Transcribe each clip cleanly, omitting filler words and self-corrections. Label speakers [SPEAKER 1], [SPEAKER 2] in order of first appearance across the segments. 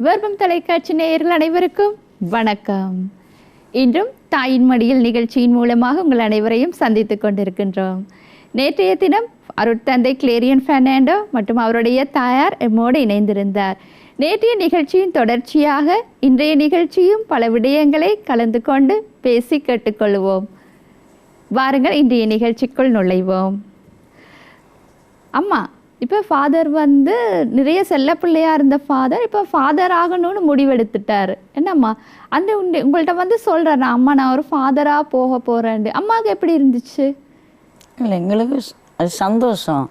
[SPEAKER 1] வெர்பம் தொலைக்காட்சி நேயர்கள் அனைவருக்கும் வணக்கம். இன்றும் தாயின் மடியில் நிகழ்ச்சியின் மூலமாக உங்கள் அனைவரையும் சந்தித்துக் கொண்டிருக்கின்றோம். நேற்றைய தினம் அருட்தந்தை கிளேரியன் பெர்னாண்டோ மற்றும் அவருடைய தாயார் எம்மோடு இணைந்திருந்தார். நேற்றைய நிகழ்ச்சியின் தொடர்ச்சியாக இன்றைய நிகழ்ச்சியும் பல விடயங்களை கலந்து கொண்டு பேசி கேட்டுக்கொள்வோம். வாருங்கள் இன்றைய நிகழ்ச்சிக்குள் நுழைவோம். அம்மா, இப்போ ஃபாதர் நிறைய செல்ல பிள்ளையாக இருந்த ஃபாதர் இப்போ ஃபாதர் ஆகணும்னு முடிவெடுத்துட்டார். என்னம்மா அந்த உங்கள்கிட்ட சொல்கிறார், அம்மா நான் ஒரு ஃபாதராக போக போகிறேன். அம்மாவுக்கு எப்படி இருந்துச்சு?
[SPEAKER 2] இல்லை, எங்களுக்கு அது சந்தோஷம்.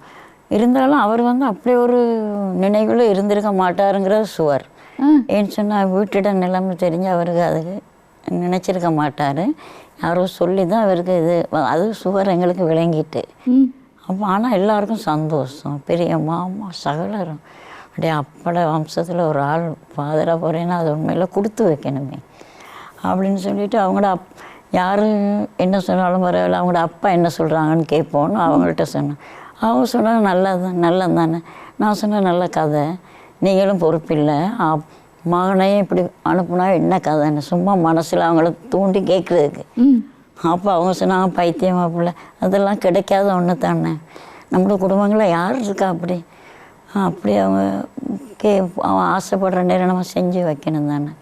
[SPEAKER 2] இருந்தாலும் அவர் அப்படி ஒரு நினைவில் இருந்திருக்க மாட்டாருங்கிறது சுவர். ஏன்னு சொன்னால் வீட்டிட நிலைமை தெரிஞ்சு அவருக்கு அதுக்கு நினச்சிருக்க மாட்டார். யாரோ சொல்லி தான் அவருக்கு இது அது சுவர் எங்களுக்கு விளங்கிட்டு. அப்போ ஆனால் எல்லாருக்கும் சந்தோஷம். பெரிய மாமா சகலரும் அப்படியே அப்பட வம்சத்தில் ஒரு ஆள் ஃபாதராக போகிறேன்னா அது உண்மையில் கொடுத்து வைக்கணுமே அப்படின்னு சொல்லிட்டு அவங்களோட யார் என்ன சொன்னாலும் பரவாயில்ல, அவங்களோட அப்பா என்ன சொல்கிறாங்கன்னு கேட்போன்னு அவங்கள்ட்ட சொன்னேன். அவங்க சொன்னாங்க நல்லது தானே. நான் சொன்னேன் நல்ல கதை, நீங்களும் பொறுப்பில்லை, மகனையும் இப்படி அனுப்புனா என்ன கதைன்னு சும்மா மனசில் அவங்கள தூண்டி கேட்குறதுக்கு. அப்போ அவங்க சொன்னாங்க பைத்தியமாக பிள்ளை, அதெல்லாம் கிடைக்காத ஒன்று தானே, நம்மளோட குடும்பங்களில் யார் இருக்கா அப்படி அவங்க அவன் ஆசைப்படுற நேரம் நம்ம செஞ்சு வைக்கணும் தானே,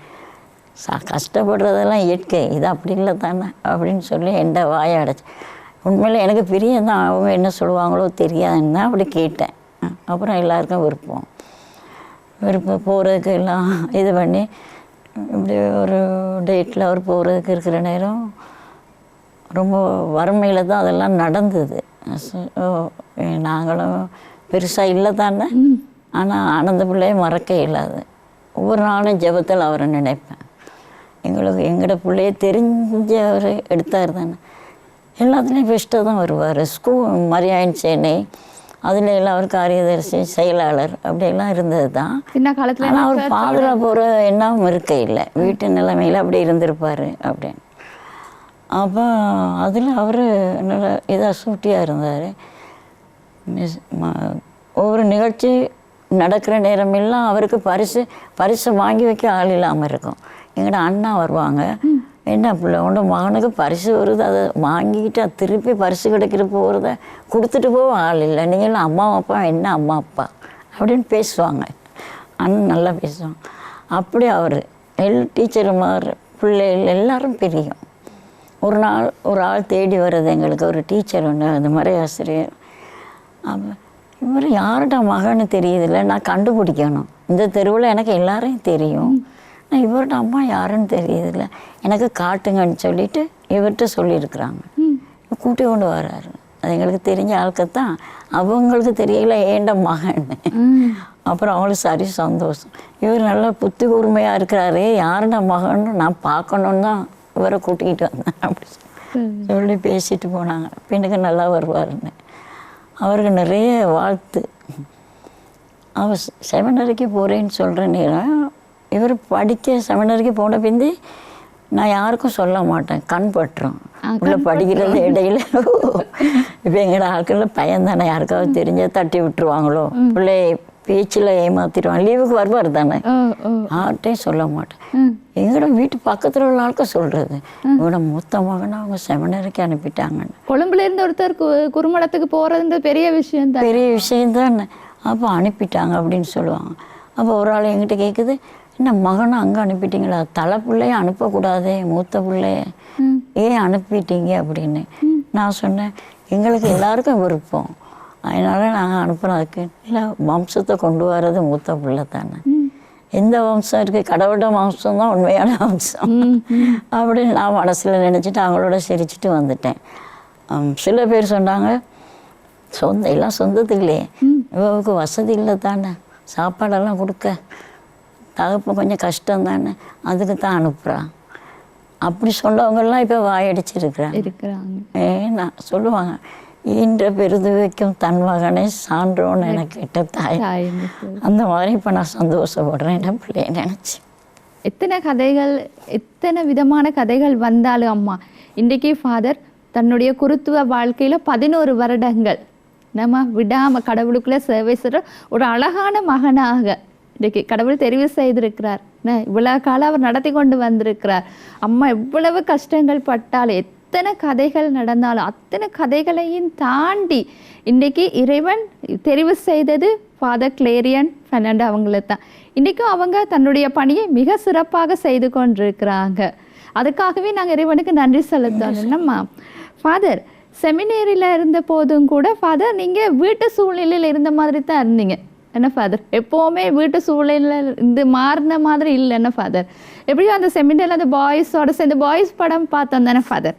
[SPEAKER 2] கஷ்டப்படுறதெல்லாம் இயற்கை, இது அப்படி இல்லை தானே அப்படின்னு சொல்லி எந்த வாயை அடைச்சி. உண்மையில் எனக்கு பிரியம் தான், அவங்க என்ன சொல்லுவாங்களோ தெரியாதுன்னு தான் அப்படி கேட்டேன். அப்புறம் எல்லாருக்கும் விருப்பம் போகிறதுக்கு எல்லாம் இது பண்ணி இப்படி ஒரு டேட்டில் அவர் போகிறதுக்கு இருக்கிற நேரம் ரொம்ப வறுமையில் தான் அதெல்லாம் நடந்தது. நாங்களும் பெருசாக இல்லை தானே, ஆனால் ஆனந்த பிள்ளையை மறக்க இல்லாது. ஒவ்வொரு நாளும் ஜெபத்தில் அவரை நினைப்பேன். எங்களோட பிள்ளைய தெரிஞ்சவர் எடுத்தார் தானே, எல்லாத்துலேயும் பெஸ்ட்டாக தான் வருவார். ஸ்கூல் மரியாயின் சேனை அதில் எல்லாம் அவர் காரியதர்சி செயலாளர் அப்படியெல்லாம் இருந்தது தான்.
[SPEAKER 1] சின்ன காலத்தில்
[SPEAKER 2] ஆனால் அவர் ஃபாதராக போகிற எண்ணமும் இருக்க இல்லை, வீட்டு நிலைமையில் அப்படி இருந்திருப்பார் அப்படின்னு. அப்போ அதில் அவர் நல்ல இதாக சூட்டியாக இருந்தார். ஒவ்வொரு நிகழ்ச்சி நடக்கிற நேரமெல்லாம் அவருக்கு பரிசு வாங்கி வைக்க ஆள் இல்லாமல் இருக்கும். எங்களோட அண்ணா வருவாங்க, என்ன பிள்ளை உன்னோட மகனுக்கு பரிசு வருது, அதை வாங்கிக்கிட்டு அது திருப்பி பரிசு கிடைக்கிற போகிறத கொடுத்துட்டு போக ஆள் இல்லை, நீங்களும் அம்மா அப்பா என்ன அம்மா அப்பா அப்படின்னு பேசுவாங்க. அண்ணன் நல்லா பேசுவாங்க. அப்படி அவர் டீச்சருமார் பிள்ளைகள் எல்லாரும் பிரியும். ஒரு நாள் ஒரு ஆள் தேடி வருது எங்களுக்கு, ஒரு டீச்சர் ஒன்று, அந்த மறையாசிரியர். அப்போ இவர் யார்கிட்ட மகன்னு தெரியுதில்ல, நான் கண்டுபிடிக்கணும். இந்த தெருவில் எனக்கு எல்லாரையும் தெரியும், நான் இவர்கிட்ட அம்மா யாருன்னு தெரியுதில்ல, எனக்கு காட்டுங்கன்னு சொல்லிட்டு இவர்கிட்ட சொல்லியிருக்கிறாங்க. கூட்டி கொண்டு வர்றாரு. அது எங்களுக்கு தெரிஞ்ச ஆளுக்கத்தான், அவங்களுக்கு தெரியல ஏண்ட மகன்னு. அப்புறம் அவங்களுக்கு சரி சந்தோஷம், இவர் நல்லா புத்தி கூர்மையாக இருக்கிறாரே, யாருட மகன்னு நான் பார்க்கணுன்னு தான் இவரை கூட்டிக்கிட்டு வந்தேன் அப்படி சொல்லி பேசிட்டு போனாங்க. பின்னுக்கு நல்லா வருவாருன்னு அவருக்கு நிறைய வாழ்த்து. அவர் செமினரிக்கு போகிறேன்னு சொல்கிற நேரம் இவர் படிக்க செமினரிக்கு போன பிந்தி நான் யாருக்கும் சொல்ல மாட்டேன், கண் பட்டுரும் உள்ள படிக்கிறது இடையில. இப்போ எங்களோட ஆட்களில் பையன் தானே, யாருக்காவது தெரிஞ்சால் தட்டி விட்டுருவாங்களோ, பிள்ளை பேச்சில் ஏமாத்திடுவாங்க. லீவுக்கு வருவார் தானே, யார்கிட்டையும் சொல்ல மாட்டேன். எங்களோட வீட்டு பக்கத்தில் உள்ள ஆளுக்க சொல்கிறது, இவனோட மூத்த மகனை அவங்க செமினரிக்கு அனுப்பிட்டாங்கன்னு.
[SPEAKER 1] கொழும்புல இருந்து ஒருத்தர் குறுமடத்துக்கு போகிறதுன்றது பெரிய விஷயம் தான்,
[SPEAKER 2] பெரிய விஷயந்தானே. அப்போ அனுப்பிட்டாங்க அப்படின்னு சொல்லுவாங்க. அப்போ ஒரு ஆள் என்கிட்ட கேட்குது, என்ன மகனை அங்கே அனுப்பிட்டீங்களா, தலை பிள்ளைய அனுப்பக்கூடாதே, மூத்த பிள்ளைய ஏன் அனுப்பிட்டீங்க அப்படின்னு. நான் சொன்னேன், எங்களுக்கு எல்லாருக்கும் விருப்பம், அதனால் நாங்கள் அனுப்புறதுக்கு இல்லை, வம்சத்தை கொண்டு வர்றது மூத்த பிள்ளை தானே. எந்த வம்சம் இருக்குது, கடவுளோட வம்சம் தான் உண்மையான வம்சம் அப்படின்னு நான் மனசில் நினச்சிட்டு அவங்களோட சிரிச்சுட்டு வந்துட்டேன். சில பேர் சொன்னாங்க, எல்லாம் சொந்தத்துக்குள்ளே இவருக்கு வசதி இல்லை தானே, சாப்பாடெல்லாம் கொடுக்க தகப்ப கொஞ்சம் கஷ்டம் தானே, அதுக்கு தான் அனுப்புகிறான் அப்படி சொன்னவங்கெல்லாம் இப்போ வாயடிச்சிருக்கிறாங்க. ஏன்னா சொல்லுவாங்க, ஈன்ற பெருது வைக்கும் தன் மகனை சான்றோன்னு எனக்கு கிட்ட தாய். அந்த மாதிரி இப்போ நான் சந்தோஷப்படுறேன் என் பிள்ளைய நினச்சி.
[SPEAKER 1] எத்தனை கதைகள், எத்தனை விதமான கதைகள் வந்தாலும் அம்மா, இன்றைக்கி ஃபாதர் தன்னுடைய குருத்துவ வாழ்க்கையில் 11 வருடங்கள் நம்ம விடாமல் கடவுளுக்குள்ளே சேவை செய்கிற ஒரு அழகான மகனாக இன்றைக்கு கடவுள் தெரிவு செய்திருக்கிறார். இவ்வளவு காலம் அவர் நடத்தி கொண்டு வந்திருக்கிறார். அம்மா எவ்வளவு கஷ்டங்கள் பட்டாலும், எத்தனை கதைகள் நடந்தாலும், அத்தனை கதைகளையும் தாண்டி இன்றைக்கு இறைவன் தெரிவு செய்தது ஃபாதர் கிளேரியன் ஃபெர்னாண்டோ அவங்கள தான். இன்றைக்கும் அவங்க தன்னுடைய பணியை மிக சிறப்பாக செய்து கொண்டிருக்கிறாங்க. அதுக்காகவே நாங்கள் இறைவனுக்கு நன்றி செலுத்தணும்மா. ஃபாதர், செமினேரியில் இருந்த போதும் கூட ஃபாதர் நீங்கள் வீட்டு சூழ்நிலையில் இருந்த மாதிரி தான் இருந்தீங்க என்ன ஃபாதர்? எப்போவுமே வீட்டு சூழ்நிலையில் இந்த மாறின மாதிரி இல்லை என்ன ஃபாதர்? எப்படியும் அந்த செமினரியில் அந்த பாய்ஸோட சேர்ந்து பாய்ஸ் படம் பார்த்தோம் தானே ஃபாதர்?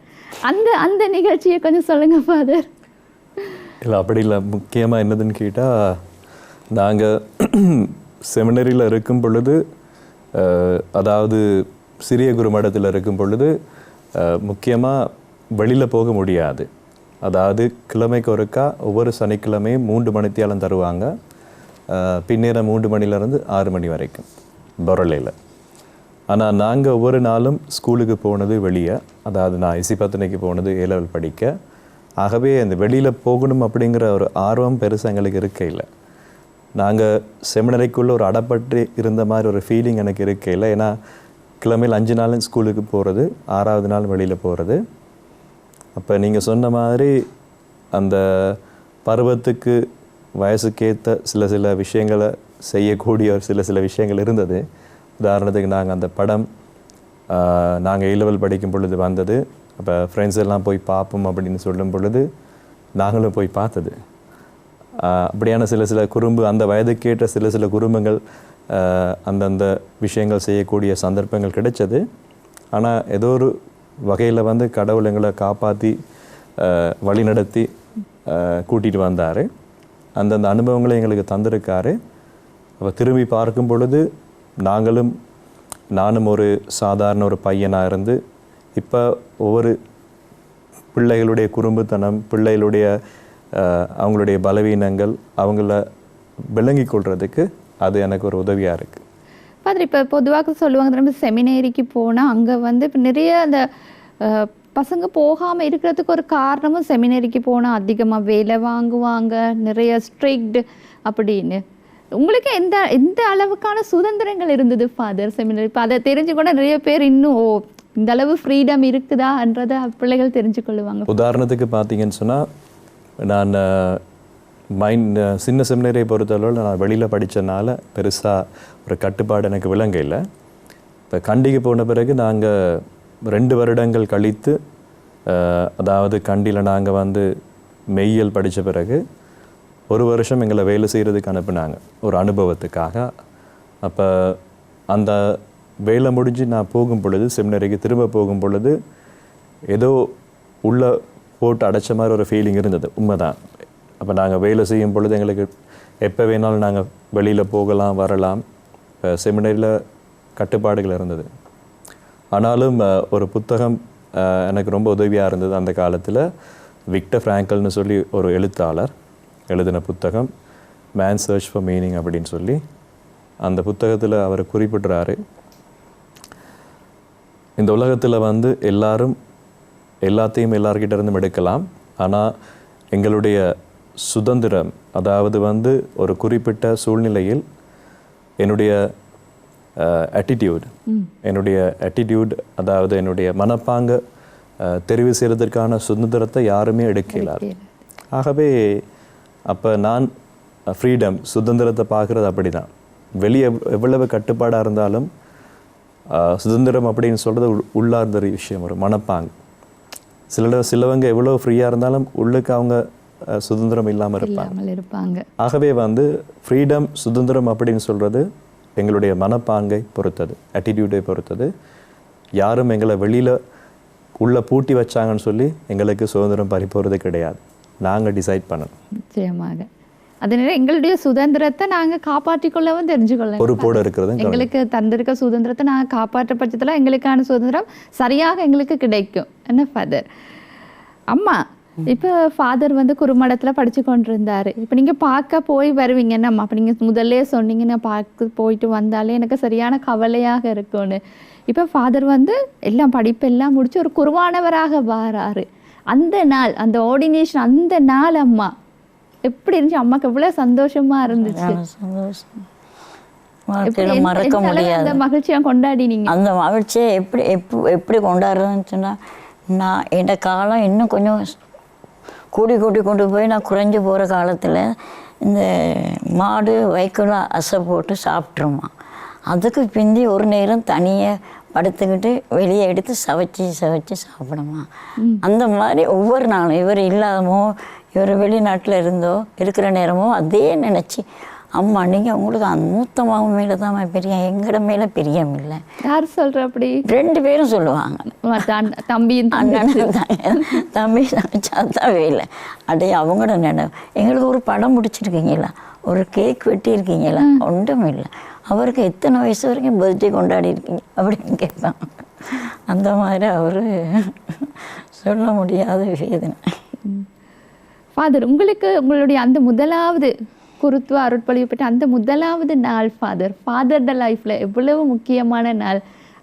[SPEAKER 1] அந்த அந்த நிகழ்ச்சியை கொஞ்சம் சொல்லுங்கள் ஃபாதர்.
[SPEAKER 3] இல்லை அப்படி இல்லை. முக்கியமாக என்னதுன்னு கேட்டால், நாங்கள் செமினரியில் இருக்கும் பொழுது, அதாவது சிறிய குருமடத்தில் இருக்கும் பொழுது முக்கியமாக வெளியில் போக முடியாது. அதாவது கிழமைக்கு ஒருக்கா ஒவ்வொரு சனிக்கிழமையும் 3 மணித்தியாலம் தருவாங்க. பின்னேரம் 3 மணிலேருந்து 6 மணி வரைக்கும் பொரலையில். ஆனால் நாங்கள் ஒவ்வொரு நாளும் ஸ்கூலுக்கு போனது வெளியே. அதாவது நான் இசிபத்தனைக்கு போனது A level படிக்க. ஆகவே அந்த வெளியில் போகணும் அப்படிங்கிற ஒரு ஆர்வம் பெருசாக எங்களுக்கு இருக்கையில். நாங்கள் செமினரிக்குள்ளே ஒரு அடப்பட்டு இருந்த மாதிரி ஒரு ஃபீலிங் எனக்கு இருக்கையில். ஏன்னா கிழமையில் 5 நாளும் ஸ்கூலுக்கு போகிறது, 6வது நாள் வெளியில் போகிறது. அப்போ நீங்கள் சொன்ன மாதிரி அந்த பருவத்துக்கு வயசுக்கேற்ற சில விஷயங்களை செய்யக்கூடிய சில விஷயங்கள் இருந்தது. உதாரணத்துக்கு நாங்கள் அந்த படம் நாங்கள் A level படிக்கும் பொழுது வந்தது. அப்போ ஃப்ரெண்ட்ஸ் எல்லாம் போய் பார்ப்போம் அப்படின்னு சொல்லும் பொழுது நாங்களும் போய் பார்த்தது. அப்படியான சில குறும்பு, அந்த வயதுக்கேற்ற சில குறும்புகள், அந்தந்த விஷயங்கள் செய்யக்கூடிய சந்தர்ப்பங்கள் கிடைச்சது. ஆனால் ஏதோ ஒரு வகையில் வந்து கடவுள் எங்களை காப்பாற்றி வழிநடத்தி கூட்டிகிட்டு வந்தார். அந்தந்த அனுபவங்களை எங்களுக்கு தந்திருக்காரு. அப்போ திரும்பி பார்க்கும் பொழுது நானும் ஒரு சாதாரண ஒரு பையனாக இருந்து இப்போ ஒவ்வொரு பிள்ளைகளுடைய குறும்புத்தனம், பிள்ளைகளுடைய அவங்களுடைய பலவீனங்கள் அவங்கள விளங்கி கொள்றதுக்கு அது எனக்கு ஒரு உதவியாக இருக்குது.
[SPEAKER 1] ஃபாதர், இப்போ பொதுவாக சொல்லுவாங்க நம்ம செமினேரிக்கு போனால் அங்கே வந்து இப்போ நிறைய அந்த பசங்க போகாமல் இருக்கிறதுக்கு ஒரு காரணமும் செமினேரிக்கு போனால் அதிகமாக வேலை வாங்குவாங்க, நிறைய ஸ்ட்ரிக்ட் அப்படின்னு. உங்களுக்கு எந்த அளவுக்கான சுதந்திரங்கள் இருந்தது ஃபாதர் செமினரி? இப்போ அதை தெரிஞ்சு கூட நிறைய பேர் இன்னும் இந்த அளவு ஃப்ரீடம் இருக்குதான்றதை பிள்ளைகள் தெரிஞ்சு கொள்ளுவாங்க.
[SPEAKER 3] உதாரணத்துக்கு பார்த்தீங்கன்னு சொன்னால், நான் சின்ன செமினரியை பொறுத்தளவில் நான் வெளியில் படித்தனால பெருசாக ஒரு கட்டுப்பாடு எனக்கு விளங்க இல்லை. இப்போ கண்டிக்கு போன பிறகு நாங்கள் 2 வருடங்கள் கழித்து, அதாவது கண்டியில் நாங்கள் வந்து மெய்யியல் படித்த பிறகு 1 வருஷம் எங்களை வேலை செய்கிறதுக்கு அனுப்புனாங்க ஒரு அனுபவத்துக்காக. அப்போ அந்த வேலை முடிஞ்சு நான் போகும் பொழுது, செமினரிக்கு திரும்ப போகும் பொழுது ஏதோ உள்ளே போட்டு அடைச்ச மாதிரி ஒரு ஃபீலிங் இருந்தது. உண்மைதான். அப்போ நாங்கள் வேலை செய்யும் பொழுது எங்களுக்கு எப்போ வேணாலும் நாங்கள் வெளியில் போகலாம் வரலாம். செமினரியில் கட்டுப்பாடுகள் இருந்தது. ஆனாலும் ஒரு புத்தகம் எனக்கு ரொம்ப உதவியாக இருந்தது அந்த காலத்தில். விக்டர் ஃப்ராங்கல்னு சொல்லி ஒரு எழுத்தாளர் எழுதின புத்தகம் மேன் சர்ச் ஃபார் மீனிங் அப்படின்னு சொல்லி. அந்த புத்தகத்தில் அவர் குறிப்பிட்றாரு, இந்த உலகத்தில் வந்து எல்லாரும் எல்லாத்தையும் எல்லார்கிட்ட இருந்தும் எடுக்கலாம். ஆனால் எங்களுடைய சுதந்திரம், அதாவது வந்து ஒரு குறிப்பிட்ட சூழ்நிலையில் என்னுடைய ஆட்டிடியூட், அதாவது என்னுடைய மனப்பாங்க தெரிவு செய்கிறதுக்கான சுதந்திரத்தை யாருமே எடுக்கலார். ஆகவே அப்போ நான் ஃப்ரீடம், சுதந்திரத்தை பார்க்குறது அப்படி தான். வெளியே எவ்வளவு கட்டுப்பாடாக இருந்தாலும் சுதந்திரம் அப்படின்னு சொல்கிறது உள்ளார்ந்த விஷயம், ஒரு மனப்பாங்க. சிலவங்க எவ்வளோ ஃப்ரீயாக இருந்தாலும் உள்ளுக்கு அவங்க சுதந்திரம் இல்லாமல் இருப்பாங்க. ஆகவே வந்து ஃப்ரீடம், சுதந்திரம் அப்படின்னு சொல்கிறது எங்களுடைய மனப்பாங்கை பொறுத்தது, ஆட்டிடியூடை பொறுத்தது. யாரும் எங்களை வெளியில் உள்ளே பூட்டி வச்சாங்கன்னு சொல்லி எங்களுக்கு சுதந்திரம் பறிப்போகிறது கிடையாது. நாங்கள் டிசைட் பண்ணணும்.
[SPEAKER 1] நிச்சயமாக. அதனால எங்களுடைய சுதந்திரத்தை நாங்கள் காப்பாற்றிக்கொள்ளவும் தெரிஞ்சுக்கொள்ள
[SPEAKER 3] பொறுப்போடு இருக்கிறது.
[SPEAKER 1] எங்களுக்கு தந்திருக்க சுதந்திரத்தை நாங்கள் காப்பாற்ற பட்சத்தில் எங்களுக்கான சுதந்திரம் சரியாக எங்களுக்கு கிடைக்கும். என்ன ஃபாதர்? அம்மா, இப்போ ஃபாதர் வந்து குருமடத்தில் படித்து கொண்டிருந்தார். இப்போ நீங்கள் பார்க்க போய் வருவீங்கன்னு அம்மா, அப்போ நீங்கள் முதல்ல சொன்னீங்க நான் பார்க்க போயிட்டு வந்தாலே எனக்கு சரியான கவலையாக இருக்கும்னு. இப்போ ஃபாதர் வந்து எல்லாம் படிப்பெல்லாம் முடித்து ஒரு குருவானவராக வாராரு. அந்த நாள், அந்த ஆர்டினேஷன், அந்த நாள் அம்மா எப்படி இருந்துச்சு? அம்மாவுக்கு எவ்வளோ சந்தோஷமாக இருந்துச்சு.
[SPEAKER 2] சந்தோஷம். வாழ்க்கையில் மறக்க முடியாது.
[SPEAKER 1] அந்த மகிழ்ச்சியா கொண்டாடினீங்க?
[SPEAKER 2] அந்த மகிழ்ச்சியை எப்படி கொண்டாடுறதுன்னு சொன்னால், நான் என் காலம் இன்னும் கொஞ்சம் கூடி கொண்டு போய் நான் குறைஞ்சி போகிற காலத்தில் இந்த மாடு வைக்கோல அசை போட்டு சாப்பிட்ருமா. அதுக்கு பிந்தி ஒரு நேரம் தனியாக படுத்துக்கிட்டு வெளியே எடுத்து சவைச்சி சாப்பிடுமா. அந்த மாதிரி ஒவ்வொரு நாளும் இவர் இல்லாதமோ இவர் வெளிநாட்டில் இருந்தோ இருக்கிற நேரமோ அதே நினச்சி, அம்மா நீங்கள் உங்களுக்கு அந்த மூத்த மாவு மேலே தான் பிரியம், எங்கட மேலே பிரியம் இல்லை.
[SPEAKER 1] யார் சொல்ற அப்படி?
[SPEAKER 2] 2 பேரும் சொல்லுவாங்க.
[SPEAKER 1] தம்பியும்
[SPEAKER 2] அண்ணனும் தம்பி சாத்தாவே இல்லை. அடைய அவங்களோட நினைவு. எங்களுக்கு ஒரு படம் பிடிச்சிருக்கீங்களா, ஒரு கேக் வெட்டியிருக்கீங்களா, ஒன்றும் இல்லை. அவருக்கு எத்தனை வயசு வரைக்கும் பர்த்டே கொண்டாடி இருக்கீங்க அப்படின்னு கேட்பாங்க. அந்த மாதிரி அவர் சொல்ல முடியாத வேதனை.
[SPEAKER 1] ஃபாதர், உங்களுக்கு உங்களுடைய அந்த முதலாவது குருத்துவ அருட்பொழிவு பெற்ற அந்த முதலாவது நாள் ஃபாதர்ட லைஃப்பில் எவ்வளவு முக்கியமான நாள்,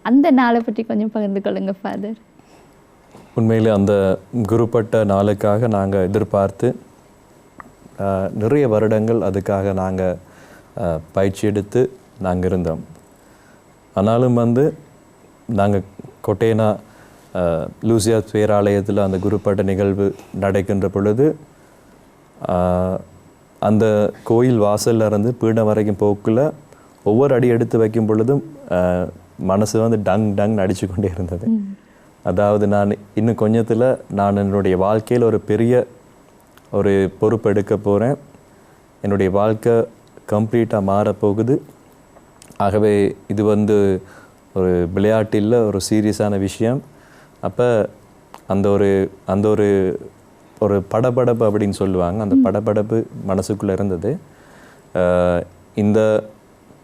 [SPEAKER 1] அந்த நாளை பற்றி கொஞ்சம் பகிர்ந்து கொள்ளுங்க ஃபாதர்.
[SPEAKER 3] உண்மையில் அந்த குருப்பட்ட நாளுக்காக நாங்கள் எதிர்பார்த்து நிறைய வருடங்கள் அதுக்காக நாங்கள் பயிற்சி எடுத்து நாங்கள் இருந்தோம். ஆனாலும் நாங்கள் கொட்டேனா லூசியா பேராலயத்தில் அந்த குருப்பட்ட நிகழ்வு நடக்கின்ற பொழுது அந்த கோயில் வாசலில் இருந்து பீடம் வரைக்கும் போக்குள்ள ஒவ்வொரு அடி எடுத்து வைக்கும் பொழுதும் மனசு டங் அடிச்சு கொண்டே இருந்தது. அதாவது நான் இன்னும் கொஞ்சத்தில் நான் என்னுடைய வாழ்க்கையில் ஒரு பெரிய ஒரு பொறுப்பு எடுக்க போகிறேன், என்னுடைய வாழ்க்கை கம்ப்ளீட்டாக மாறப்போகுது. ஆகவே இது ஒரு விளையாட்டில் ஒரு சீரியஸான விஷயம். அப்போ அந்த ஒரு படபடப்பு அப்படின்னு சொல்லுவாங்க, அந்த படபடப்பு மனசுக்குள்ளே இருந்தது. இந்த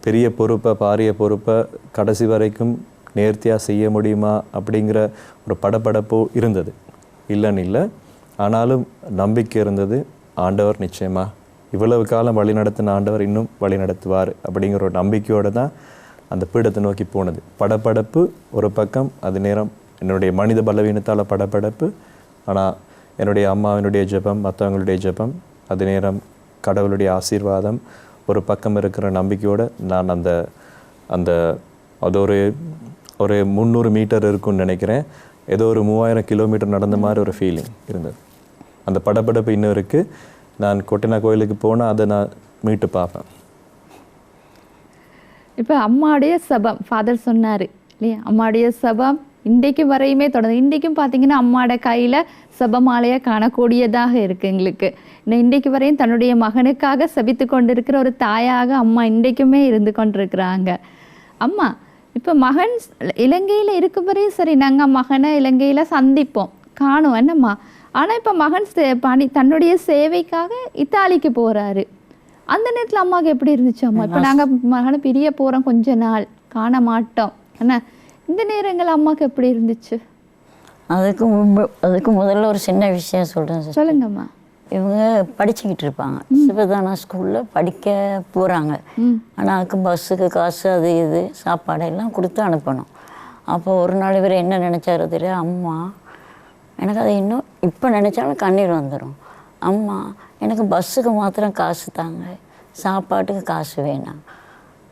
[SPEAKER 3] பெரிய பொறுப்பை, பாரிய பொறுப்பை கடைசி வரைக்கும் நேர்த்தியாக செய்ய முடியுமா அப்படிங்கிற ஒரு படபடப்பு இருந்தது, இல்லைன்னு இல்லை. ஆனாலும் நம்பிக்கை இருந்தது. ஆண்டவர் நிச்சயமாக இவ்வளவு காலம் வழிநடத்தின ஆண்டவர் இன்னும் வழி நடத்துவார் அப்படிங்கிற ஒரு நம்பிக்கையோடு தான் அந்த பீடத்தை நோக்கி போனது. படபடப்பு ஒரு பக்கம், அது நேரம் என்னுடைய மனித பலவீனத்தால் படபடப்பு. ஆனால் என்னுடைய அம்மாவினுடைய ஜெபம், மற்றவங்களுடைய ஜெபம், அது நேரம் கடவுளுடைய ஆசீர்வாதம் ஒரு பக்கம் இருக்கிற நம்பிக்கையோடு நான் அது ஒரு 300 மீட்டர் இருக்குன்னு நினைக்கிறேன், ஏதோ ஒரு 3000 கிலோமீட்டர் நடந்த மாதிரி ஒரு ஃபீலிங் இருந்தது. அந்த படபடப்பு இன்னும் இருக்குது. நான் கொட்டினா கோயிலுக்கு போனால் அதை நான் மீட்டு பார்ப்பேன்.
[SPEAKER 1] இப்போ அம்மாவுடைய சபம் ஃபாதர் சொன்னார் இல்லையா, அம்மாவுடைய சபம் இன்றைக்கு வரையுமே தொடர்ந்து. இன்றைக்கும் பார்த்தீங்கன்னா அம்மாவோட கையில் சபமாலையாக காணக்கூடியதாக இருக்குது எங்களுக்கு. இன்றைக்கு வரையும் தன்னுடைய மகனுக்காக சபித்து கொண்டிருக்கிற ஒரு தாயாக அம்மா இன்றைக்குமே இருந்து கொண்டிருக்கிறாங்க. அம்மா இப்போ மகன் இலங்கையில் இருக்கும் வரையும் சரி, நாங்கள் மகனை இலங்கையில் சந்திப்போம், காணுவோம் என்னம்மா. ஆனால் இப்போ மகன் தன்னுடைய சேவைக்காக இத்தாலிக்கு போகிறாரு. அந்த நேரத்தில் அம்மாவுக்கு எப்படி இருந்துச்சு அம்மா? இப்போ நாங்கள் மகனை பிரிய போகிறோம், கொஞ்ச நாள் காண மாட்டோம் என்ன, இந்த நேரங்கள் அம்மாவுக்கு எப்படி இருந்துச்சு?
[SPEAKER 2] அதுக்கு முதல்ல ஒரு சின்ன விஷயம் சொல்கிறேன்.
[SPEAKER 1] சொல்லுங்கம்மா.
[SPEAKER 2] இவங்க படிச்சுக்கிட்டு இருப்பாங்க, சிவதானா ஸ்கூலில் படிக்க போகிறாங்க. ஆனால் அதுக்கு பஸ்ஸுக்கு காசு, அது இது சாப்பாடெல்லாம் கொடுத்து அனுப்பணும். அப்போ ஒரு நாள் இவர் என்ன நினச்சாரு தெரியும், அம்மா எனக்கு அதை இன்னும் இப்போ நினச்சாலும் கண்ணீர் வந்துடும். அம்மா எனக்கு பஸ்ஸுக்கு மாத்திரம் காசு தாங்க, சாப்பாட்டுக்கு காசு வேணாம்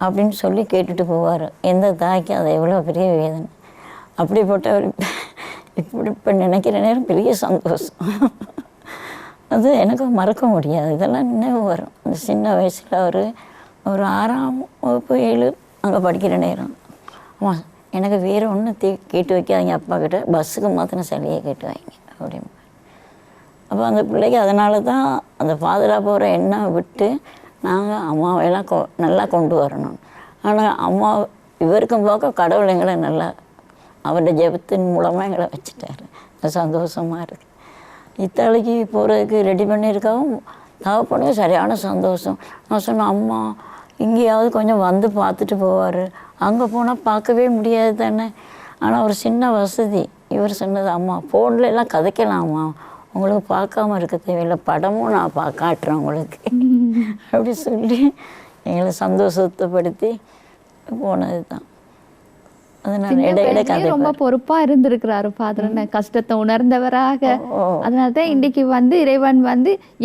[SPEAKER 2] அப்படின்னு சொல்லி கேட்டுட்டு போவார். எந்த தாய்க்கு அது எவ்வளோ பெரிய வேதனை. அப்படிப்பட்டவர் இப்போ நினைக்கிற நேரம் பெரிய சந்தோஷம். அது எனக்கு மறக்க முடியாது. இதெல்லாம் நினைவு வரும். அந்த சின்ன வயசில் ஒரு 6ஆம் வகுப்பு 7 அங்கே படிக்கிற நேரம், அம்மா எனக்கு வேறு ஒன்றும் கேட்டு வைக்காதீங்க அப்பா கிட்ட, பஸ்ஸுக்கு மாத்திரம் சலுகையை கேட்டு வைங்க அப்படின்னு. அப்போ அந்த பிள்ளைக்கு அதனால தான் அந்த பாதுகாப்பு போகிற எண்ணம் விட்டு நாங்கள் அம்மாவையெல்லாம் நல்லா கொண்டு வரணும். ஆனால் அம்மா இவருக்கும் பார்க்க கடவுள் எங்களை நல்லா அவருடைய ஜெபத்தின் மூலமாக எங்களை வச்சுட்டாரு. அது சந்தோஷமாக இருக்குது. இத்தாலிக்கு போகிறதுக்கு ரெடி பண்ணியிருக்கவும் தகப்பனுக்கு சரியான சந்தோஷம். நான் சொன்னேன், அம்மா இங்கேயாவது கொஞ்சம் வந்து பார்த்துட்டு போவார், அங்கே போனால் பார்க்கவே முடியாது தானே. ஆனால் ஒரு சின்ன வசதி இவர் சொன்னது, அம்மா ஃபோனில் எல்லாம் கதைக்கலாமா, உங்களுக்கு பார்க்காம இருக்க தேவையில்லை, படமும் நான் காட்டுறேன் உங்களுக்கு அப்படி சொல்லி எங்களை சந்தோஷத்தைப்படுத்தி போனது தான்.
[SPEAKER 1] ரொம்ப பொறுப்பா இருந்திருக்கிறாரு ஃபாதர், கஷ்டத்தை உணர்ந்தவராக. அதனாலதான் இன்னைக்கு இறைவன்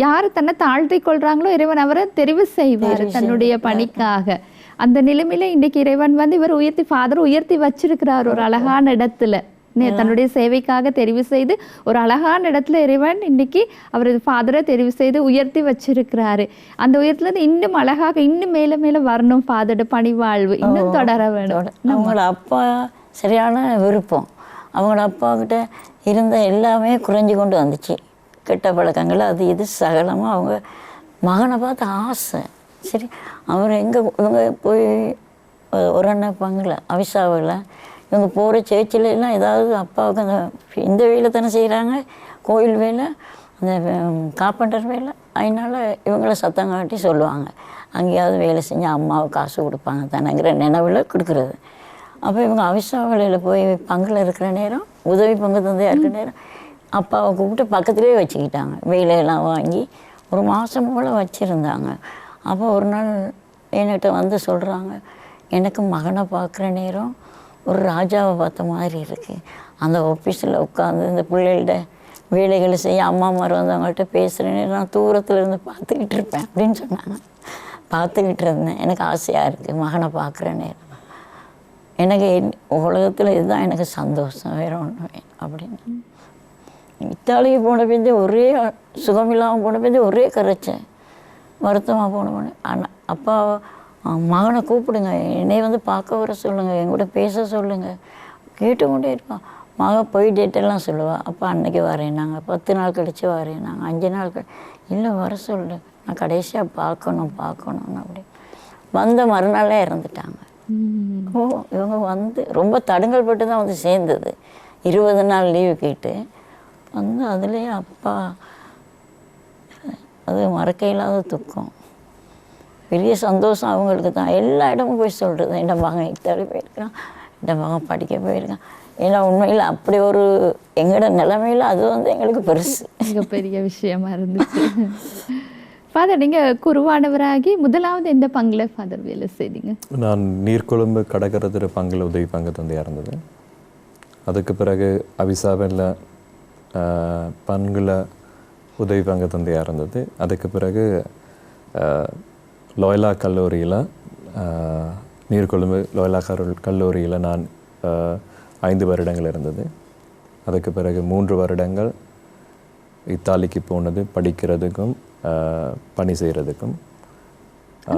[SPEAKER 1] யாரு தன்னை தாழ்த்தி கொள்றாங்களோ இறைவன் அவரை தெரிவு செய்வார் தன்னுடைய பணிக்காக. அந்த நிலைமையில இன்றைக்கு இறைவன் வந்து இவர் ஃபாதர் உயர்த்தி வச்சிருக்கிறார் ஒரு அழகான இடத்துல. தன்னுடைய சேவைக்காக தெரிவு செய்து ஒரு அழகான இடத்துல இறைவன் இன்னைக்கு அவரது ஃபாதரை தெரிவு செய்து உயர்த்தி வச்சிருக்கிறாரு. அந்த உயரத்துல இன்னும் அழகாக இன்னும் மேல மேல வரணும் ஃபாதரோட பணிவாழ்வு இன்னும் தொடர வேணும்.
[SPEAKER 2] அவங்களோட அப்பா சரியான விருப்பம். அவங்களோட அப்பாக்கிட்ட இருந்த எல்லாமே குறைஞ்சி கொண்டு வந்துச்சு. கெட்ட பழக்கங்கள் அது இது சகலமாக அவங்க மகனை பார்த்து ஆசை. சரி அவர் இவங்க போய் ஒரு அண்ணன் பங்கில் அவிசாவில் இவங்க போகிற சேர்ச்சில் எல்லாம் ஏதாவது அப்பாவுக்கு அந்த இந்த வேலை தானே செய்கிறாங்க, கோயில் வேலை, அந்த காப்பண்டர் வேலை. அதனால் இவங்கள சத்தம் காட்டி சொல்லுவாங்க, அங்கேயாவது வேலை செஞ்சு அம்மாவுக்கு காசு கொடுப்பாங்க தானேங்கிற நினைவில் கொடுக்குறது. அப்போ இவங்க அவிசா வேலையில் போய் பங்கில் இருக்கிற நேரம், உதவி பங்கு தந்தையாக இருக்கிற நேரம் அப்பாவை கூப்பிட்டு பக்கத்துலேயே வச்சுக்கிட்டாங்க. வேலையெல்லாம் வாங்கி ஒரு மாதம் போல் வச்சுருந்தாங்க. அப்போ ஒரு நாள் என்கிட்ட வந்து சொல்கிறாங்க, எனக்கு மகனை பார்க்குற நேரம் ஒரு ராஜாவை பார்த்த மாதிரி இருக்குது. அந்த ஆஃபீஸில் உட்காந்து இந்த பிள்ளைகள்ட வேலைகளை செய்ய அம்மாமார் வந்து அவங்கள்ட்ட பேசுகிற நேரம் நான் தூரத்தில் இருந்து பார்த்துக்கிட்டு இருப்பேன் அப்படின்னு சொன்னாங்க. பார்த்துக்கிட்டு இருந்தேன். எனக்கு ஆசையாக இருக்குது மகனை பார்க்குற நேரம். எனக்கு உலகத்தில் இதுதான் எனக்கு சந்தோஷம், வேறு ஒன்று அப்படின்னு. இத்தாலிக்கு போன பேருந்து ஒரே சுகமில்லாமல் போன பேருந்து ஒரே கரைச்சேன், வருத்தமாக போனவனே. ஆனால் அப்பா மகனை கூப்பிடுங்க, என்னை வந்து பார்க்க வர சொல்லுங்கள், என் கூட பேச சொல்லுங்கள், கேட்டுக்கொண்டே இருப்பான். மகன் போய் டேட்டெல்லாம் சொல்லுவாள். அப்போ அன்றைக்கி வரேன், நாங்கள் 10 நாள் கழித்து வரேன், நாங்கள் 5 நாள் இல்லை வர சொல்லு, நான் கடைசியாக பார்க்கணும்னு அப்படி. வந்த மறுநாளே இறந்துட்டாங்க. ஓ இவங்க வந்து ரொம்ப தடுங்கல் பட்டு தான் வந்து சேர்ந்தது. 20 நாள் லீவு கேட்டு வந்து அதுலேயே அப்பா அது மறக்க இல்லாத துக்கம். பெரிய சந்தோஷம் அவங்களுக்கு தான். எல்லா இடமும் போய் சொல்கிறது, என் மகன் இத்தாலி போயிருக்கான், என் மகன் படிக்க போயிருக்கான். ஏன்னா உண்மையில் அப்படி ஒரு எங்களோட நிலைமையில் அது வந்து எங்களுக்கு பெருசு,
[SPEAKER 1] மிகப்பெரிய விஷயமா இருந்துச்சு. ஃபாதர் நீங்கள் குருவானவராகி முதலாவது எந்த பங்கில் ஃபாதர் வேலை செய்தீங்க?
[SPEAKER 3] நான் நீர்கொழும்பு கடற்கரை பங்கில் உதவி பங்கு தந்தையாக இருந்தது. அதுக்கு பிறகு அவிசாவில் பங்கில் உதவி பங்கு தந்தையாக இருந்தது. அதுக்கு பிறகு லோயலா கல்லூரியில் நீர்கொழும்பு லோயலா கல்லூரியில் நான் 5 வருடங்கள் இருந்தது. அதுக்கு பிறகு 3 வருடங்கள் இத்தாலிக்கு போனது, படிக்கிறதுக்கும் பணி செய்கிறதுக்கும்.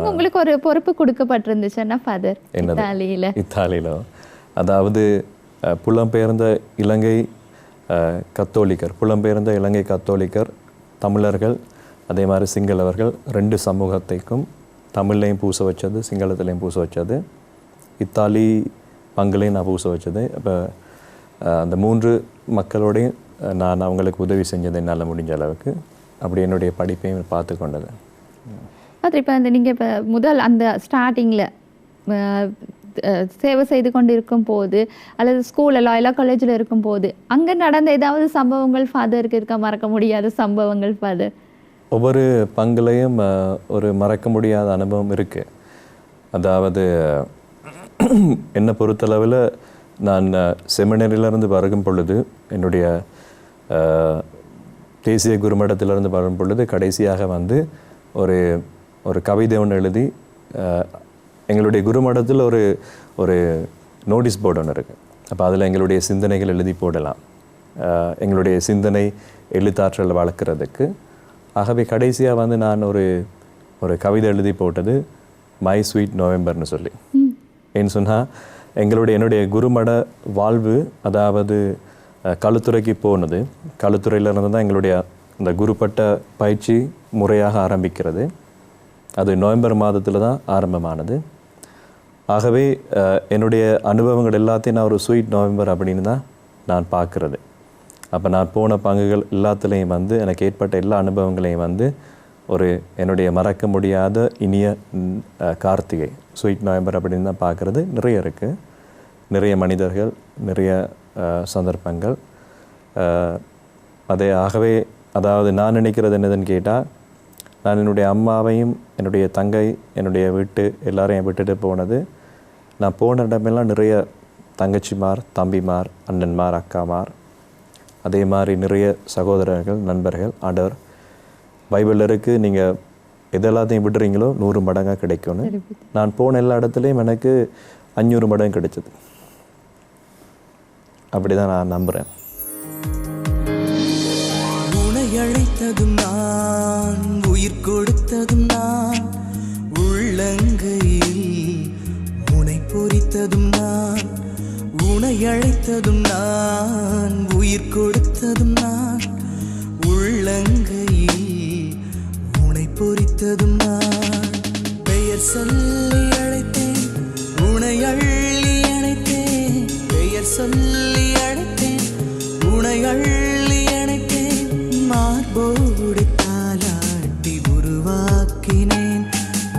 [SPEAKER 1] உங்களுக்கு ஒரு பொறுப்பு கொடுக்கப்பட்டிருந்துச்சுன்னா ஃபாதர்
[SPEAKER 3] இத்தாலியில் அதாவது புலம்பெயர்ந்த இலங்கை கத்தோலிக்கர், புலம்பெயர்ந்த இலங்கை கத்தோலிக்கர், தமிழர்கள், அதே மாதிரி சிங்களவர்கள் 2 சமூகத்தைக்கும் தமிழ்லையும் பூச வச்சது, சிங்களத்துலேயும் பூச வச்சது, இத்தாலி பங்குலையும் நான் பூச வச்சது. இப்போ அந்த 3 மக்களோடையும் நான் அவங்களுக்கு உதவி செஞ்சது என்னால் முடிஞ்ச அளவுக்கு. அப்படி என்னுடைய படிப்பையும் பார்த்து கொண்டது.
[SPEAKER 1] அது இப்போ அந்த நீங்கள் இப்போ முதல் அந்த ஸ்டார்டிங்கில் சேவை செய்து கொண்டு இருக்கும் போது அல்லது ஸ்கூலில் லோயலா காலேஜில் இருக்கும் போது அங்கே நடந்த ஏதாவது சம்பவங்கள் ஃபாதருக்கு இருக்க மறக்க முடியாத சம்பவங்கள் ஃபாதர்?
[SPEAKER 3] ஒவ்வொரு பங்குலையும் ஒரு மறக்க முடியாத அனுபவம் இருக்குது. அதாவது என்னை பொறுத்தளவில் நான் செமினரியிலேருந்து வரும் பொழுது, என்னுடைய தேசிய குருமடத்திலிருந்து வரும் பொழுது கடைசியாக வந்து ஒரு கவிதை ஒன்று எழுதி எங்களுடைய குருமடத்தில் ஒரு நோட்டீஸ் போர்டு ஒன்று இருக்குது. அப்போ அதில் எங்களுடைய சிந்தனைகள் எழுதி போடலாம், எங்களுடைய சிந்தனை எழுத்தாற்றல் வளர்க்குறதுக்கு. ஆகவே கடைசியாக வந்து நான் ஒரு கவிதை எழுதி போட்டது மை ஸ்வீட் நவம்பர்னு சொல்லி. ஏன்னு சொன்னால் என்னுடைய குருமட வாழ்வு, அதாவது களுத்துறைக்கு போனது, களுத்துறையிலிருந்து தான் எங்களுடைய இந்த குருப்பட்ட பயிற்சி முறையாக ஆரம்பிக்கிறது. அது நவம்பர் மாதத்தில் தான் ஆரம்பமானது. ஆகவே என்னுடைய அனுபவங்கள் எல்லாத்தையும் நான் ஒரு ஸ்வீட் நவம்பர் அப்படின்னு தான் நான் பார்க்குறது. அப்போ நான் போன பங்குகள் எல்லாத்துலேயும் வந்து எனக்கு ஏற்பட்ட எல்லா அனுபவங்களையும் வந்து என்னுடைய மறக்க முடியாத இனிய கார்த்திகை, ஸ்வீட் நவம்பர் அப்படின்னு தான் பார்க்குறது. நிறைய இருக்குது, நிறைய மனிதர்கள், நிறைய சந்தர்ப்பங்கள். ஆகவே அதாவது நான் நினைக்கிறது என்னதுன்னு கேட்டால், நான் என்னுடைய அம்மாவையும் என்னுடைய தங்கை, என்னுடைய எல்லாரையும் விட்டுட்டு போனது. நான் போன இடமெல்லாம் நிறைய தங்கச்சிமார், தம்பிமார், அண்ணன்மார், அக்காமார், அதே மாதிரி நிறைய சகோதரர்கள், நண்பர்கள். ஆண்டவர் பைபிளில் இருக்குது, நீங்கள் எது எல்லாத்தையும் விடுறீங்களோ 100 மடங்காக கிடைக்கும்னு. நான் போன எல்லா இடத்துலையும் எனக்கு 500 மடங்கு கிடைச்சது. அப்படிதான் நான் நம்புகிறேன்.
[SPEAKER 4] உன்னை அழைத்ததும் நான், உயிர் கொடுத்ததும் நான், உள்ளங்கையில் உன்னை பொறித்ததும் நான். உன்னை அழைத்ததும் நான், உயிர் கொடுத்ததும் நான், உள்ளங்கையில் உன்னை பொறித்ததும் நான். பெயர் சொல்லி அழைத்தேன், உன்னை அள்ளி அணைத்தேன். பெயர் சொல்லி அழைத்தேன், உன்னை அள்ளி அணைத்தேன். மார்போடு தாலாட்டி உருவாக்கினேன்,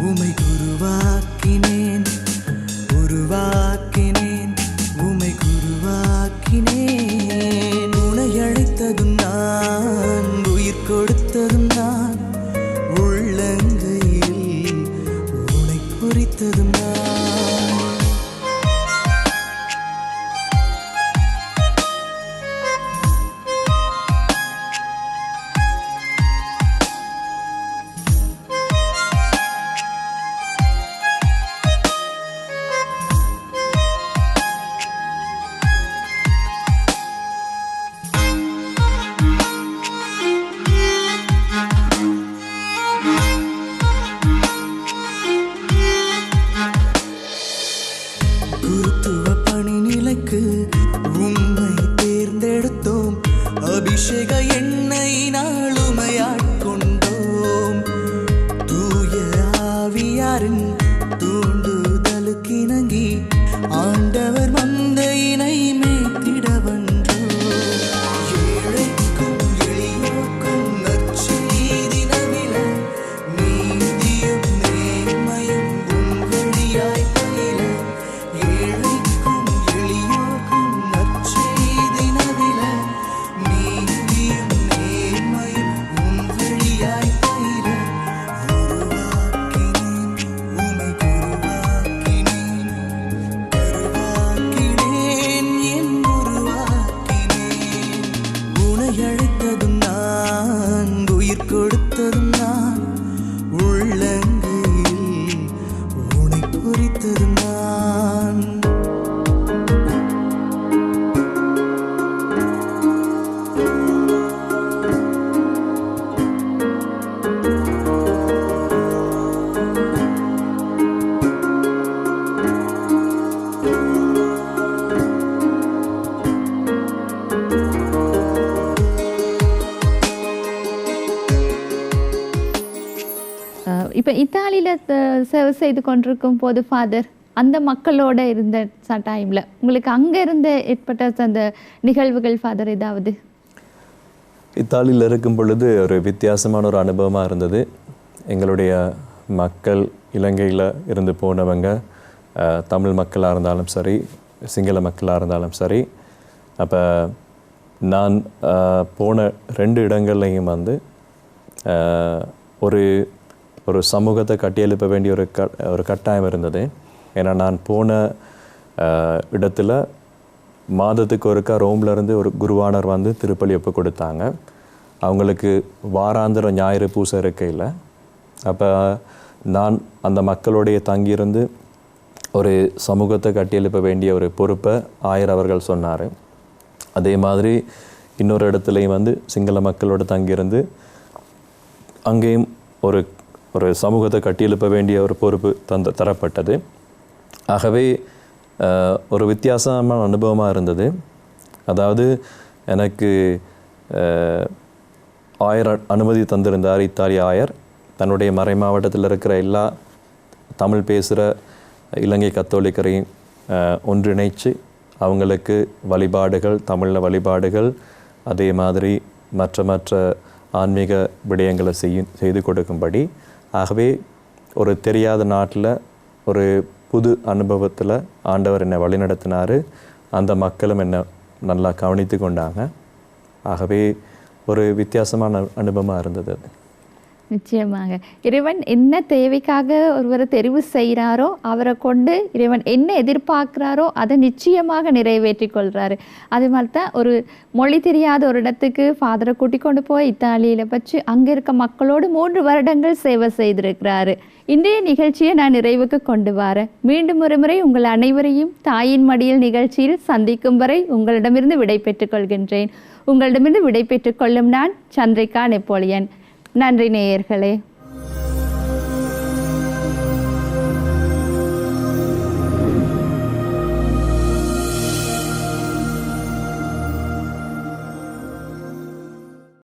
[SPEAKER 4] உமை உருவாக்கினேன், உருவாக்கினேன், உமை உருவாக்கினேன். உன்னை அழைத்ததும் நான், உயிர் கொடுத்ததும் நான், உள்ளங்கையில் உன்னை பொறித்ததும் நான். குருத்துவ பணி நிலைக்கு உம்மை தேர்ந்தெடுத்தோம். அபிஷேக எண்ணெயினால் உமையாட்கொண்டோம். தூய ஆவியாரின் தூண்டுதலுக்கிணங்கி ஆண்டவர் மந்தையினை மேய்த்திட வந்தோம். ஏழைக்கும் எளியோர்க்கும் நற்செய்தி நவில, நீதியும் நேர்மையும் உம் வழியாய் பயில. ஏழைக்கும் எளியோர்க்கும் நற்செய்தி நவில, நீதியும் நேர்மையும் உம் வழியாய் பயில. உருவாக்கினேன், உமை உருவாக்கினேன், கருவாக்கினேன், என் உருவாக்கினேன். உன்னை அழைத்ததும் நான், உயிர் கொடுத்ததும் நான், உள்ளங்கையில் உன்னை பொறித்ததும் நான்.
[SPEAKER 1] இப்போ இத்தாலியில் சேவை செய்து கொண்டிருக்கும் போது ஃபாதர் அந்த மக்களோட இருந்த டைமில் உங்களுக்கு அங்கே இருந்த ஏற்பட்ட அந்த நிகழ்வுகள் ஃபாதர் ஏதாவது?
[SPEAKER 3] இத்தாலியில் இருக்கும் பொழுது ஒரு வித்தியாசமான ஒரு அனுபவமாக இருந்தது. எங்களுடைய மக்கள் இலங்கையில் இருந்து போனவங்க தமிழ் மக்களாக இருந்தாலும் சரி, சிங்கள மக்களாக இருந்தாலும் சரி. அப்போ நான் போன 2 இடங்கள்லையும் வந்து ஒரு ஒரு சமூகத்தை கட்டியெழுப்ப வேண்டிய ஒரு கட்டாயம் இருந்தது. ஏன்னா நான் போன இடத்துல மாதத்துக்கு ஒருக்கா ரோம்லேருந்து ஒரு குருவானர் வந்து திருப்பலி ஒப்பு கொடுத்தாங்க. அவங்களுக்கு வாராந்திரம் ஞாயிறு பூசை இருக்கையில். அப்போ நான் அந்த மக்களோடைய தங்கியிருந்து ஒரு சமூகத்தை கட்டியெழுப்ப வேண்டிய ஒரு பொறுப்பை ஆயர் அவர்கள் சொன்னார். அதே மாதிரி இன்னொரு இடத்துலையும் வந்து சிங்கள மக்களோட தங்கியிருந்து அங்கேயும் ஒரு ஒரு சமூகத்தை கட்டியெழுப்ப வேண்டிய ஒரு பொறுப்பு தரப்பட்டது. ஆகவே ஒரு வித்தியாசமான அனுபவமாக இருந்தது. அதாவது எனக்கு ஆயர் அனுமதி தந்திருந்தார். இத்தாலி ஆயர் தன்னுடைய மறை மாவட்டத்தில் இருக்கிற எல்லா தமிழ் பேசுகிற இலங்கை கத்தோலிக்கரையும் ஒன்றிணைச்சு அவங்களுக்கு வழிபாடுகள், தமிழில் வழிபாடுகள், அதே மாதிரி மற்ற ஆன்மீக விடயங்களை செய்து கொடுக்கும்படி. ஆகவே ஒரு தெரியாத நாட்டில் ஒரு புது அனுபவத்தில் ஆண்டவர் என்னை வழிநடத்தினார். அந்த மக்களும் என்னை நல்லா கவனித்து கொண்டாங்க. ஆகவே ஒரு வித்தியாசமான அனுபவமாக இருந்தது அது.
[SPEAKER 1] நிச்சயமாக இறைவன் என்ன தேவைக்காக ஒருவரை தெரிவு செய்கிறாரோ அவரை கொண்டு இறைவன் என்ன எதிர்பார்க்கிறாரோ அதை நிச்சயமாக நிறைவேற்றி கொள்கிறாரு. அது மாதிரி தான் ஒரு மொழி தெரியாத ஒரு இடத்துக்கு ஃபாதரை கூட்டி கொண்டு போய் இத்தாலியில் வச்சு அங்கே இருக்க மக்களோடு 3 வருடங்கள் சேவை செய்திருக்கிறாரு. இன்றைய நிகழ்ச்சியை நான் நிறைவுக்கு கொண்டு வரேன். மீண்டும் ஒரு முறை உங்கள் அனைவரையும் தாயின் மடியில் நிகழ்ச்சியில் சந்திக்கும் வரை உங்களிடமிருந்து விடை பெற்றுக் கொள்கின்றேன். உங்களிடமிருந்து விடை பெற்றுக் கொள்ளும் நான் சந்திரிகா நெப்போலியன். நன்றி நேயர்களே.